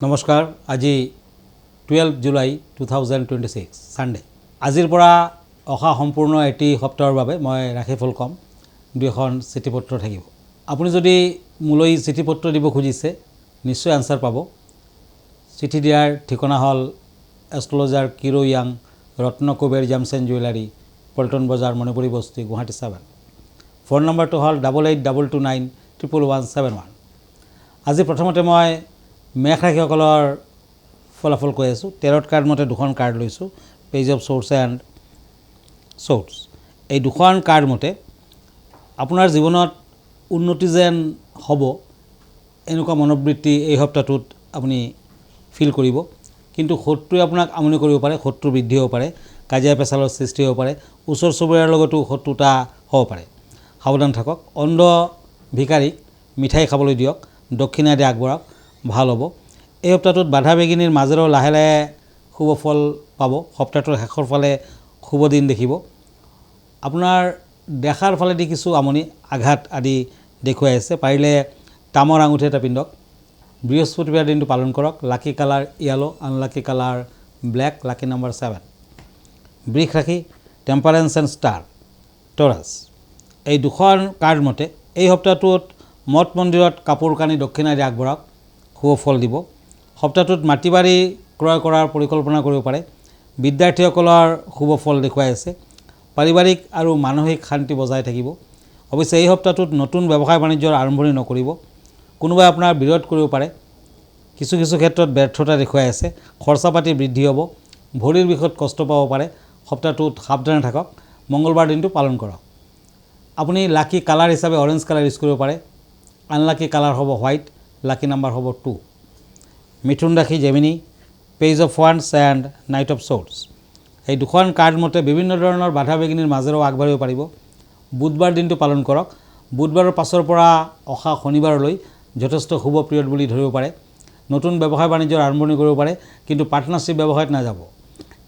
নমস্কাৰ আজি 12 July 2026 Sunday আজিৰ পৰা অহা সম্পূৰ্ণ এটি সপ্তাহৰ বাবে মই ৰাখিফুল কম দুখন চিঠিপত্ৰ থাকিব আপুনি যদি মোলৈ চিঠিপত্ৰ দিব খুজিছে নিশ্চয় আনসাৰ পাব চিঠি দিয়াৰ ঠিকনা হল এষ্ট্ৰলজাৰ কিৰো ইয়াং ৰত্ন কুবেৰ জামছেন জুৱেলাৰী পল্টন বজাৰ মণিপুৰী বস্তি গুৱাহাটী 7 ফোন নম্বৰটো হল 8822911171 আজি প্ৰথমতে মই মেঘ ৰাশিসকলৰ ফলাফল কৈ আছোঁ টেৰট কাৰ্ড মতে দুখন কাৰ্ড লৈছোঁ page of source and source এই দুখন কাৰ্ড মতে আপোনাৰ জীৱনত উন্নতি যেন হ'ব এনেকুৱা মনোবৃত্তি এই সপ্তাহটোত আপুনি ফিল কৰিব কিন্তু শত্ৰুৱে আপোনাক আমনি কৰিব পাৰে শত্ৰু বৃদ্ধি হ'ব পাৰে কাজিয়া পেচালৰ সৃষ্টি হ'ব পাৰে ওচৰ চুবুৰীয়াৰ লগতো শত্ৰুতা হ'ব পাৰে সাৱধান থাকক অন্ধ ভিকাৰীক মিঠাই খাবলৈ দিয়ক দক্ষিণা দি আগবঢ়াওক ভাল হ'ব এই সপ্তাহটোত বাধা বিঘিনিৰ মাজেৰেও লাহে লাহে শুভ ফল পাব সপ্তাহটোৰ শেষৰ ফালে শুভ দিন দেখিব আপোনাৰ দেখাৰ ফালেদি কিছু আমনি আঘাত আদি দেখুৱাই আছে পাৰিলে তামৰ আঙুঠি এটা পিন্ধক বৃহস্পতিবাৰ দিনটো পালন কৰক lucky colour yellow unlucky colour black lucky number 7 বৃষ ৰাশি টেম্পাৰেন্স এণ্ড ষ্টাৰ টৰাছ এই দুখন কাৰ্ড মতে এই সপ্তাহটোত মঠ মন্দিৰত কাপোৰ কানি দক্ষিণা দি আগবঢ়াওক শুভ ফল দিব সপ্তাহটোত মাটি বাৰী ক্ৰয় কৰাৰ পৰিকল্পনা কৰিব পাৰে বিদ্যাৰ্থীসকলৰ শুভ ফল দেখুৱাই আছে পাৰিবাৰিক আৰু মানসিক শান্তি বজাই থাকিব অৱশ্যে এই সপ্তাহটোত নতুন ব্যৱসায় বাণিজ্যৰ আৰম্ভণি নকৰিব কোনোবাই আপোনাৰ বিৰোধ কৰিব পাৰে কিছু ক্ষেত্ৰত ব্যৰ্থতা দেখুৱাই আছে খৰচা পাতি বৃদ্ধি হ'ব ভৰিৰ বিষত কষ্ট পাব পাৰে সপ্তাহটোত সাৱধানে থাকক মঙ্গলবাৰ দিনটো পালন কৰক আপুনি লাকি কালাৰ হিচাপে অৰেঞ্জ কালাৰ ইউজ কৰিব পাৰে আনলাকি কালাৰ হ'ব হোৱাইট লাকি নাম্বাৰ হ'ব 2 মিথুন ৰাশি Gemini page of wands and knight of swords এই দুখন কাৰ্ড মতে বিভিন্ন ধৰণৰ বাধা বিঘিনিৰ মাজেৰেও আগবাঢ়িব পাৰিব বুধবাৰ দিনটো পালন কৰক বুধবাৰৰ পাছৰ পৰা অহা শনিবাৰলৈ যথেষ্ট শুভ পিৰিয়ড বুলি ধৰিব পাৰে নতুন ব্যৱসায় বাণিজ্যৰ আৰম্ভণি কৰিব পাৰে কিন্তু পাৰ্টনাৰশ্বিপ ব্যৱসায়ত নাযাব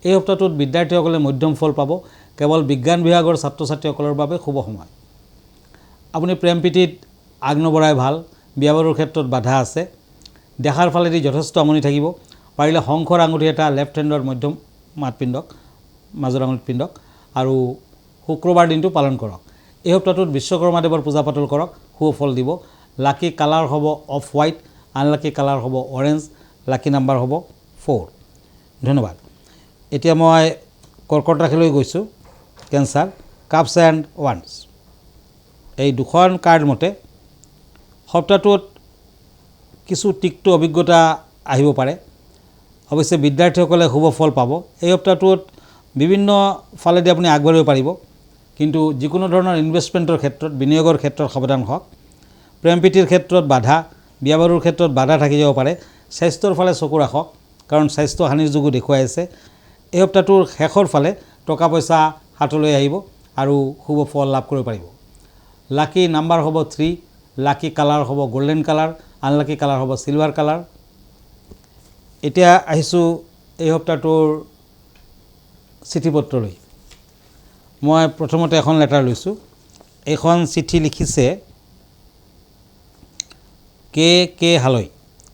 এই সপ্তাহটোত বিদ্যাৰ্থীসকলে মধ্যম ফল পাব কেৱল বিজ্ঞান বিভাগৰ ছাত্ৰ ছাত্ৰীসকলৰ বাবে শুভ সময় আপুনি প্ৰেম প্ৰীতিত আগনবঢ়াই ভাল বিয়া বাৰুৰ ক্ষেত্ৰত বাধা আছে দেখাৰ ফালেদি যথেষ্ট আমনি থাকিব পাৰিলে শংখৰ আঙুঠি এটা লেফ্ট হেণ্ডৰ মধ্যম মাত পিন্ধক মাজৰ আঙুলিত পিন্ধক আৰু শুক্ৰবাৰ দিনটো পালন কৰক এই সপ্তাহটোত বিশ্বকৰ্মা দেৱৰ পূজা পাতল কৰক শুভ ফল দিব লাকি কালাৰ হ'ব অফ হোৱাইট আনলাকি কালাৰ হ'ব অৰেঞ্জ লাকি নাম্বাৰ হ'ব 4 ধন্যবাদ এতিয়া মই কৰ্কট ৰাশিলৈ গৈছোঁ কেঞ্চাৰ কাপছ এণ্ড ওৱান্ডছ এই দুখন কাৰ্ড মতে সপ্তাহটোত কিছু তিক্ত অভিজ্ঞতা আহিব পাৰে অৱশ্যে বিদ্যাৰ্থীসকলে শুভ ফল পাব এই সপ্তাহটোত বিভিন্ন ফালেদি আপুনি আগবাঢ়িব পাৰিব কিন্তু যিকোনো ধৰণৰ ইনভেষ্টমেণ্টৰ ক্ষেত্ৰত বিনিয়োগৰ ক্ষেত্ৰত সাৱধান হওক প্ৰেম প্ৰীতিৰ ক্ষেত্ৰত বাধা বিয়া বাৰুৰ ক্ষেত্ৰত বাধা থাকি যাব পাৰে স্বাস্থ্যৰ ফালে চকু ৰাখক কাৰণ স্বাস্থ্য হানিৰ যোগো দেখুৱাই আছে এই সপ্তাহটোৰ শেষৰ ফালে টকা পইচা হাতলৈ আহিব আৰু শুভ ফল লাভ কৰিব পাৰিব লাকি নাম্বাৰ হ'ব 3 লাকি কালাৰ হ'ব গোল্ডেন কালাৰ আনলাকি কালাৰ হ'ব সিলভাৰ কালাৰ এতিয়া আহিছোঁ এই সপ্তাহটোৰ চিঠিপত্ৰলৈ মই প্ৰথমতে এখন লেটাৰ লৈছোঁ এইখন চিঠি লিখিছে কে হালৈ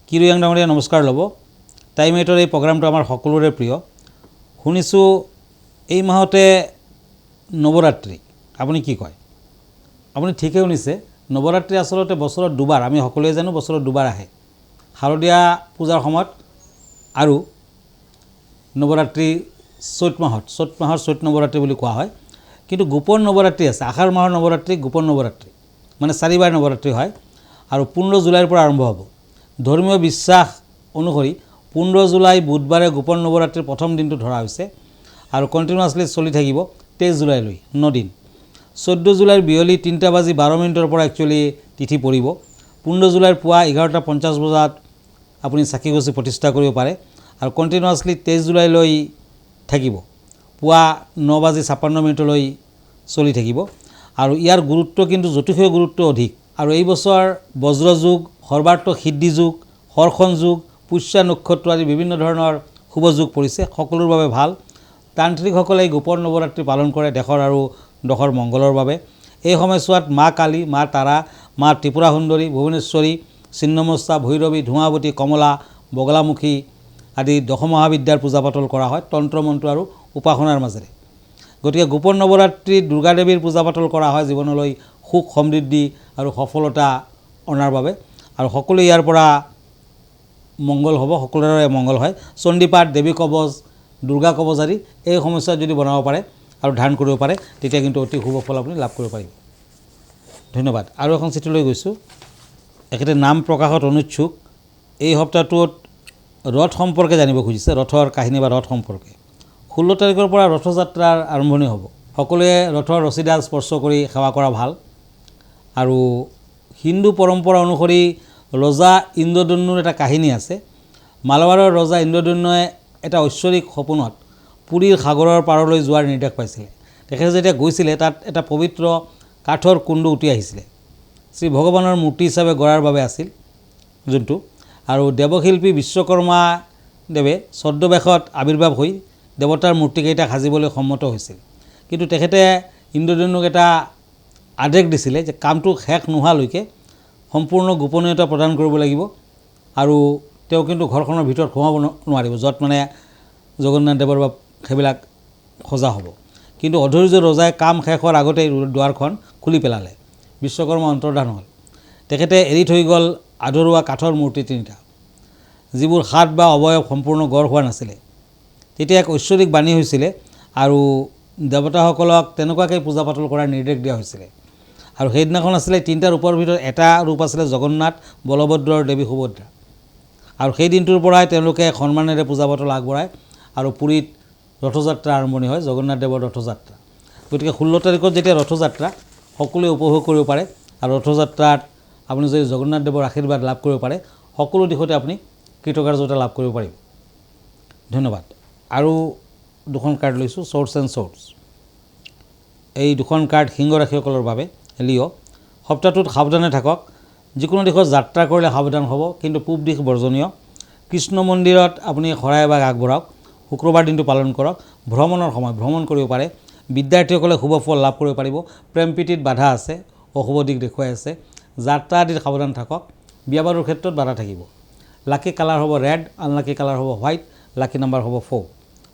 কিৰো ইয়াং ডাঙৰীয়া নমস্কাৰ ল'ব টাইম এইটৰ এই প্ৰগ্ৰামটো আমাৰ সকলোৰে প্ৰিয় শুনিছোঁ এই মাহতে নৱৰাত্ৰি আপুনি কি কয় আপুনি ঠিকই শুনিছে নৱৰাত্ৰি আচলতে বছৰত দুবাৰ আমি সকলোৱে জানো বছৰত দুবাৰ আহে শাৰদীয়া পূজাৰ সময়ত আৰু নৱৰাত্ৰি চৈত মাহৰ চৈত নৱৰাত্ৰি বুলি কোৱা হয় কিন্তু গোপন নৱৰাত্ৰি আছে আহাৰ মাহৰ নৱৰাত্ৰি গোপন নৱৰাত্ৰি মানে 4 বাৰ নৱৰাত্ৰি হয় আৰু 15 জুলাইৰ পৰা আৰম্ভ হ'ব ধৰ্মীয় বিশ্বাস অনুসৰি 15 জুলাই বুধবাৰে গোপন নৱৰাত্ৰিৰ প্ৰথম দিনটো ধৰা হৈছে আৰু কণ্টিনিউৱাছলি চলি থাকিব 23 জুলাইলৈ 9 দিন 14 জুলাইৰ বিয়লি 3:12 পৰা একচুৱেলি তিথি পৰিব 15 জুলাইৰ পুৱা 11:50 বজাত আপুনি চাকি গছি প্ৰতিষ্ঠা কৰিব পাৰে আৰু কণ্টিনিউৱাছলি 23 জুলাইলৈ থাকিব পুৱা 9:56 চলি থাকিব আৰু ইয়াৰ গুৰুত্ব কিন্তু জ্যোতিষীয় গুৰুত্ব অধিক আৰু এই বছৰ বজ্ৰ যুগ সৰ্বাৰ্থ সিদ্ধি যুগ হৰ্ষণ যুগ পুষ্যা নক্ষত্ৰ আদি বিভিন্ন ধৰণৰ শুভ যুগ পৰিছে সকলোৰ বাবে ভাল তান্ত্ৰিকসকলে গোপন নৱৰাত্ৰি পালন কৰে দেশৰ আৰু দশৰ মংগলৰ বাবে এই সময়ছোৱাত মা কালী মা তাৰা মা ত্ৰিপুৰা সুন্দৰী ভুৱনেশ্বৰী ছিন্নমস্তা ভৈৰৱী ধুমাৱতী কমলা বগলামুখী আদি দশমহাবিদ্যাৰ পূজা পাতল কৰা হয় তন্ত্ৰ মন্ত্ৰ আৰু উপাসনাৰ মাজেৰে। গতিকে গোপন নৱৰাত্ৰিত দুৰ্গা দেৱীৰ পূজা পাতল কৰা হয় জীৱনলৈ সুখ সমৃদ্ধি আৰু সফলতা অনাৰ বাবে, আৰু সকলোৱে ইয়াৰ পৰা মংগল হ'ব, সকলোৰে মংগল হয়। চণ্ডীপাঠ, দেৱী কবচ, দুৰ্গা কবচ আদি এই সমস্যাত যদি বনাব পাৰে আৰু ধাৰণ কৰিব পাৰে তেতিয়া কিন্তু অতি শুভ ফল আপুনি লাভ কৰিব পাৰিব। ধন্যবাদ। আৰু এখন চিঠি লৈ গৈছোঁ। এখেতে নাম প্ৰকাশত অনুচ্ছুক। এই সপ্তাহটোত ৰথ সম্পৰ্কে জানিব খুজিছে, ৰথৰ কাহিনী বা ৰথ সম্পৰ্কে। 16 তাৰিখৰ পৰা ৰথযাত্ৰাৰ আৰম্ভণি হ'ব। সকলোৱে ৰথৰ ৰছীডাল স্পৰ্শ কৰি সেৱা কৰা ভাল। আৰু হিন্দু পৰম্পৰা অনুসৰি ৰজা ইন্দ্ৰদন্যুৰ এটা কাহিনী আছে। মালৱাৰৰ ৰজা ইন্দ্ৰদন্যই এটা ঐশ্বৰিক সপোনত পুৰীৰ সাগৰৰ পাৰলৈ যোৱাৰ নিৰ্দেশ পাইছিলে। তেখেতে যেতিয়া গৈছিলে তাত এটা পবিত্ৰ কাঠৰ কুণ্ড উটি আহিছিলে। শ্ৰী ভগৱানৰ মূৰ্তি হিচাপে গঢ়াৰ বাবে আছিল যোনটো, আৰু দেৱশিল্পী বিশ্বকৰ্মা দেৱে ছদ্মবেশত আৱিৰ্ভাৱ হৈ দেৱতাৰ মূৰ্তিকেইটা সাজিবলৈ সন্মত হৈছিল। কিন্তু তেখেতে ইন্দ্ৰদন্যুক এটা আদেশ দিছিলে যে কামটো শেষ নোহোৱালৈকে সম্পূৰ্ণ গোপনীয়তা প্ৰদান কৰিব লাগিব, আৰু তেওঁ কিন্তু ঘৰখনৰ ভিতৰত সোমাব নোৱাৰিব য'ত মানে জগন্নাথ দেৱৰ বা সেইবিলাক সজা হ'ব। কিন্তু অধৈৰ্য ৰজাই কাম শেষ হোৱাৰ আগতেই দুৱাৰখন খুলি পেলালে। বিশ্বকৰ্মা অন্তৰ্ধান হ'ল। তেখেতে এৰি থৈ গ'ল আধৰুৱা কাঠৰ মূৰ্তি 3টা, যিবোৰ হাত বা অৱয়ব সম্পূৰ্ণ গঢ় হোৱা নাছিলে। তেতিয়া এক ঐশ্বৰিক বাণী হৈছিলে আৰু দেৱতাসকলক তেনেকুৱাকৈ পূজা পাতল কৰাৰ নিৰ্দেশ দিয়া হৈছিলে। আৰু সেইদিনাখন আছিলে 3টা ৰূপৰ ভিতৰত এটা ৰূপ আছিলে জগন্নাথ, বলভদ্ৰ আৰু দেৱী সুভদ্ৰা। আৰু সেই দিনটোৰ পৰাই তেওঁলোকে সন্মানেৰে পূজা পাতল আগবঢ়ায় আৰু পুৰীত ৰথযাত্ৰা আৰম্ভণি হয়, জগন্নাথ দেৱৰ ৰথযাত্ৰা। গতিকে 16 তাৰিখত যেতিয়া ৰথযাত্ৰা সকলোৱে উপভোগ কৰিব পাৰে, আৰু ৰথযাত্ৰাত আপুনি যদি জগন্নাথ দেৱৰ আশীৰ্বাদ লাভ কৰিব পাৰে সকলো দিশতে আপুনি কৃতকাৰ্যতা লাভ কৰিব পাৰিব। ধন্যবাদ। আৰু দুখন কাৰ্ড লৈছোঁ, ছৰ্টছ এণ্ড ছৰ্টছ। এই দুখন কাৰ্ড সিংহ ৰাশিসকলৰ বাবে। লিঅ', সপ্তাহটোত সাৱধানে থাকক। যিকোনো দিশত যাত্ৰা কৰিলে সাৱধান হ'ব, কিন্তু পূব দিশ বৰ্জনীয়। কৃষ্ণ মন্দিৰত আপুনি শৰাই এভাগ আগবঢ়াওক। শুক্ৰবাৰ দিনটো পালন কৰক। ভ্ৰমণৰ সময়, ভ্ৰমণ কৰিব পাৰে। বিদ্যাৰ্থীসকলে শুভ ফল লাভ কৰিব পাৰিব। প্ৰেম প্ৰীতিত বাধা আছে, অশুভ দিশ দেখুৱাই আছে। যাত্ৰা আদিত সাৱধান থাকক। বিয়া বাৰুৰ ক্ষেত্ৰত বাধা থাকিব। লাকি কালাৰ হ'ব ৰেড, আনলাকি কালাৰ হ'ব হোৱাইট, লাকি নাম্বাৰ হ'ব 4।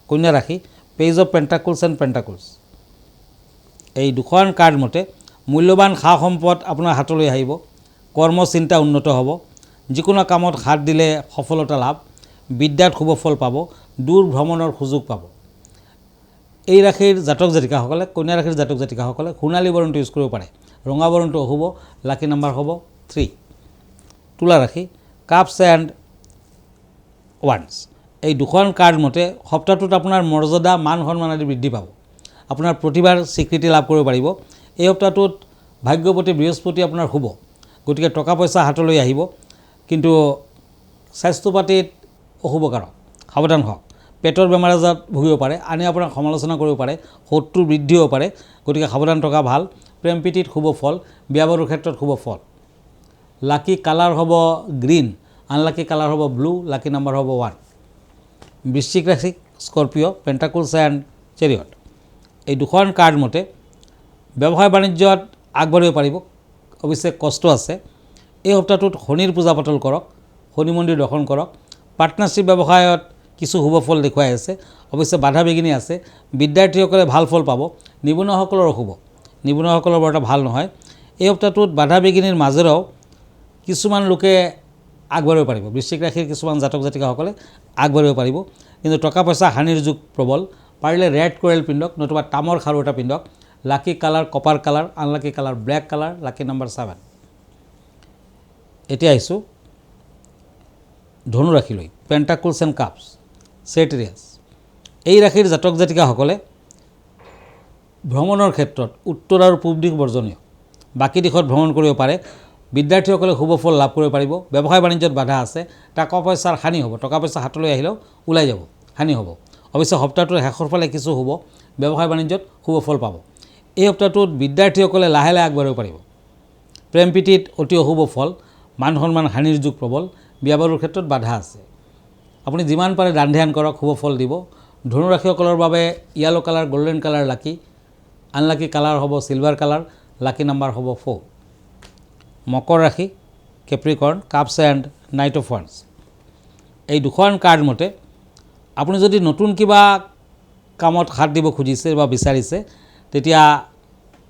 কন্যা ৰাশি, পেজ অফ পেণ্টাকলছ এণ্ড পেণ্টাকলছ। এই দুখন কাৰ্ড মতে মূল্যৱান সা সম্পদ আপোনাৰ হাতলৈ আহিব। কৰ্ম চিন্তা উন্নত হ'ব। যিকোনো কামত হাত দিলে সফলতা লাভ। বিদ্যাত শুভ ফল পাব। দূৰ ভ্ৰমণৰ সুযোগ পাব। এই ৰাশিৰ জাতক জাতিকাসকলে, কন্যা ৰাশিৰ জাতক জাতিকাসকলে সোণালী বৰণটো ইউজ কৰিব পাৰে। ৰঙা বৰণটো অশুভ, লাকি নাম্বাৰ হ'ব 3। তুলা ৰাশি, কাপছ এণ্ড ওৱান্স। এই দুখন কাৰ্ড মতে সপ্তাহটোত আপোনাৰ মৰ্যাদা, মান সন্মান আদি বৃদ্ধি পাব। আপোনাৰ প্ৰতিভাৰ স্বীকৃতি লাভ কৰিব পাৰিব। এই সপ্তাহটোত ভাগ্যপতি বৃহস্পতি আপোনাৰ শুভ, গতিকে টকা পইচা হাতলৈ আহিব। কিন্তু স্বাস্থ্য পাতিত অশুভকাৰক, সাৱধান হওক। পেটৰ বেমাৰ আজাৰত ভুগিব পাৰে, আনে আপোনাক সমালোচনা কৰিব পাৰে, শত্ৰু বৃদ্ধি হ'ব পাৰে, গতিকে সাৱধান থকা ভাল। প্ৰেম প্ৰীতিত শুভ ফল, বিয়া বাৰুৰ ক্ষেত্ৰত শুভ ফল। লাকি কালাৰ হ'ব গ্ৰীণ, আনলাকি কালাৰ হ'ব ব্লু, লাকি নাম্বাৰ হ'ব 1। বৃশ্চিক ৰাশি, স্কৰপিঅ', পেণ্টাকলছ এণ্ড চেৰিয়ট। এই দুখন কাৰ্ড মতে ব্যৱসায় বাণিজ্যত আগবাঢ়িব পাৰিব, অৱশ্যে কষ্ট আছে। এই সপ্তাহটোত শনিৰ পূজা পাতল কৰক, শনি মন্দিৰ দৰ্শন কৰক। পাৰ্টনাৰশ্বিপ ব্যৱসায়ত কিছু শুভ ফল দেখুৱাই আছে, অৱশ্যে বাধা বিঘিনি আছে। বিদ্যাৰ্থীসকলে ভাল ফল পাব। নিবনুৱাসকলৰ অশুভ, নিবনুৱাসকলৰ বৰ এটা ভাল নহয়। এই সপ্তাহটোত বাধা বিঘিনিৰ মাজেৰেও কিছুমান লোকে আগবাঢ়িব পাৰিব। বৃশ্চিক ৰাশিৰ কিছুমান জাতক জাতিকাসকলে আগবাঢ়িব পাৰিব, কিন্তু টকা পইচা হানিৰ যুগ প্ৰবল। পাৰিলে ৰেড কোৰেল পিন্ধক, নতুবা তামৰ খাৰু এটা পিন্ধক। Lucky colour copper colour, unlucky colour black colour, lucky number 7। এতিয়া আহিছোঁ ধনু ৰাশিলৈ। পেণ্টাকলছ এণ্ড কাপছ, চেটেৰিয়াছ। এই ৰাশিৰ জাতক জাতিকাসকলে ভ্ৰমণৰ ক্ষেত্ৰত উত্তৰ আৰু পূব দিশ বৰ্জনীয়, বাকী দিশত ভ্ৰমণ কৰিব পাৰে। বিদ্যাৰ্থীসকলে শুভ ফল লাভ কৰিব পাৰিব। ব্যৱসায় বাণিজ্যত বাধা আছে, টকা পইচাৰ হানি হ'ব। টকা পইচা হাতলৈ আহিলেও ওলাই যাব, হানি হ'ব। অৱশ্যে সপ্তাহটোৰ শেষৰ ফালে কিছু হ'ব, ব্যৱসায় বাণিজ্যত শুভ ফল পাব। এই সপ্তাহটোত বিদ্যাৰ্থীসকলে লাহে লাহে আগবাঢ়িব পাৰিব। প্ৰেম প্ৰীতিত অতি অশুভ ফল, মান সন্মান হানিৰ যুগ প্ৰবল। বিয়া বাৰুৰ ক্ষেত্ৰত বাধা আছে। আপুনি যিমান পাৰে দান ধ্যান কৰক, শুভ ফল দিব। ধনু ৰাশিসকলৰ বাবে yellow colour, golden colour lucky, unlucky colour হ'ব চিলভাৰ কালাৰ, লাকি নাম্বাৰ হ'ব 4। মকৰ ৰাশি, Capricorn, cups and knight of ওৱান্স। এই দুখন কাৰ্ড মতে আপুনি যদি নতুন কিবা কামত হাত দিব খুজিছে বা বিচাৰিছে তেতিয়া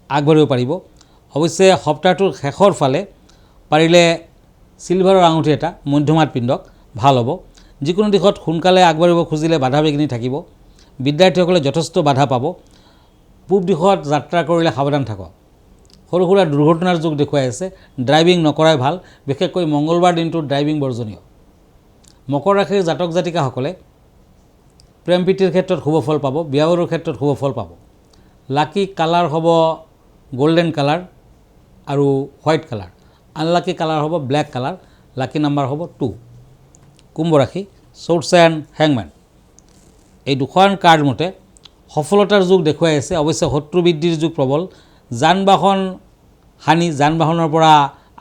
আগবাঢ়িব পাৰিব। অৱশ্যে সপ্তাহটোৰ শেষৰ ফালে পাৰিলে চিলভাৰৰ আঙুঠি এটা মধ্যমাত পিন্ধক, ভাল হ'ব। যিকোনো দিশত সোনকালে আগবাঢ়িব খুজিলে বাধা বিঘিনি থাকিব। বিদ্যাৰ্থীসকলে যথেষ্ট বাধা পাব। পূব দিশত যাত্ৰা কৰিলে সাৱধান থাকক। সৰু সুৰা দুৰ্ঘটনাৰ যোগ দেখুৱাই আছে, ড্ৰাইভিং নকৰাই ভাল, বিশেষকৈ মংগলবাৰ দিনটোত ড্ৰাইভিং বৰ্জনীয়। মকৰ ৰাশিৰ জাতক জাতিকাসকলে প্ৰেম প্ৰীতিৰ ক্ষেত্ৰত শুভ ফল পাব, বিয়া বাৰুৰ ক্ষেত্ৰত শুভ ফল পাব। লাকি কালাৰ হ'ব গোল্ডেন কালাৰ আৰু হোৱাইট কালাৰ। আনলাকি কালাৰ হ'ব ব্লেক কালাৰ। লাকি নাম্বাৰ হ'ব 2। কুম্ভ ৰাশি, চৰ্টছ এণ্ড হেংমেন। এই দুখন কাৰ্ড মতে সফলতাৰ যুগ দেখুৱাই আছে, অৱশ্যে শত্ৰু বৃদ্ধিৰ যুগ প্ৰবল। যান বাহন হানি, যান বাহনৰ পৰা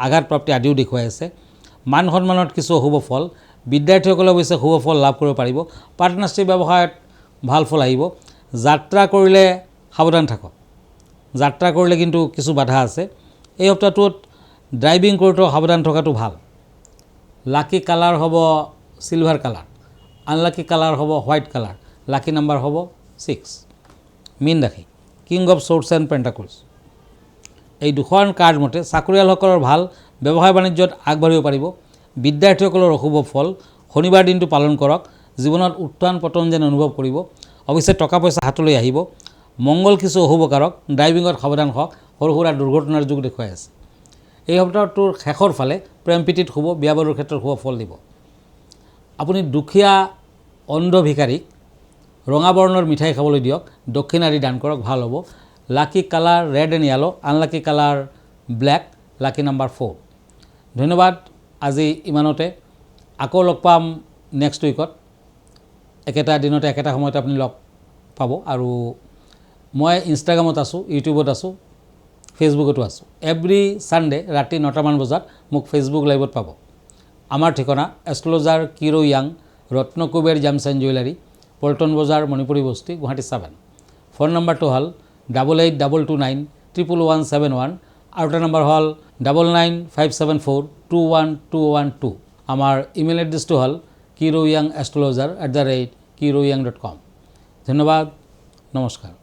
আঘাতপ্ৰাপ্তি আদিও দেখুৱাই আছে। মান সন্মানত কিছু অশুভ ফল। বিদ্যাৰ্থীসকলে অৱশ্যে শুভ ফল লাভ কৰিব পাৰিব। পাৰ্টনাৰশ্বিপ ব্যৱসায়ত ভাল ফল আহিব। যাত্ৰা কৰিলে সাৱধান থাকক। যাত্ৰা কৰিলে কিন্তু কিছু বাধা আছে। এই সপ্তাহটোত ড্ৰাইভিং কৰোঁতেও সাৱধান থকাটো ভাল। লাকি কালাৰ হ'ব চিলভাৰ কালাৰ। আনলাকি কালাৰ হ'ব হোৱাইট কালাৰ। লাকি নাম্বাৰ হ'ব 6। মীন ৰাশি, কিং অফ চৰ্টছ এণ্ড পেণ্টাকলছ। এই দুখন কাৰ্ড মতে চাকৰিয়ালসকলৰ ভাল, ব্যৱসায় বাণিজ্যত আগবাঢ়িব পাৰিব। বিদ্যাৰ্থীসকলৰ অশুভ ফল। শনিবাৰ দিনটো পালন কৰক। জীৱনত উত্থান পতন যেন অনুভৱ কৰিব। অৱশ্যে টকা পইচা হাতলৈ আহিব। মংগল কিছু অশুভকাৰক, ড্ৰাইভিঙত সাৱধান হওক, সৰু সুৰা দুৰ্ঘটনাৰ যুগ দেখুৱাই আছে। এই সপ্তাহটোৰ শেষৰ ফালে প্ৰেম প্ৰীতিত শুভ, বিয়া বাৰুৰ ক্ষেত্ৰত শুভ ফল দিব। আপুনি দুখীয়া অন্ধ ভিকাৰীক ৰঙা বৰ্ণৰ মিঠাই খাবলৈ দিয়ক, দক্ষিণ আদি দান কৰক, ভাল হ'ব। Lucky colour red and yellow, unlucky colour black. Lucky number 4। ধন্যবাদ। আজি ইমানতে। আকৌ লগ পাম নেক্সট উইকত। একেটা দিনতে একেটা সময়তে আপুনি লগ পাব। আৰু মই ইনষ্টাগ্ৰামত আছোঁ, ইউটিউবত আছোঁ, ফেচবুকতো আছোঁ। এভৰি ছানডে ৰাতি 9টামান বজাত মোক ফেচবুক লাইভত পাব। আমাৰ ঠিকনা এষ্ট্ৰলজাৰ কিৰো য়াং, Ratnakuber gems and jewellery, Paltan Bazar, Manipuri বস্তি, গুৱাহাটী 7। ফোন নম্বৰটো হ'ল 8822911171 আৰু এটা নম্বৰ হ'ল 9957421212। আমাৰ ইমেইল এড্ৰেছটো হ'ল kiroyangastrologer@kiroyang.com। ধন্যবাদ, নমস্কাৰ।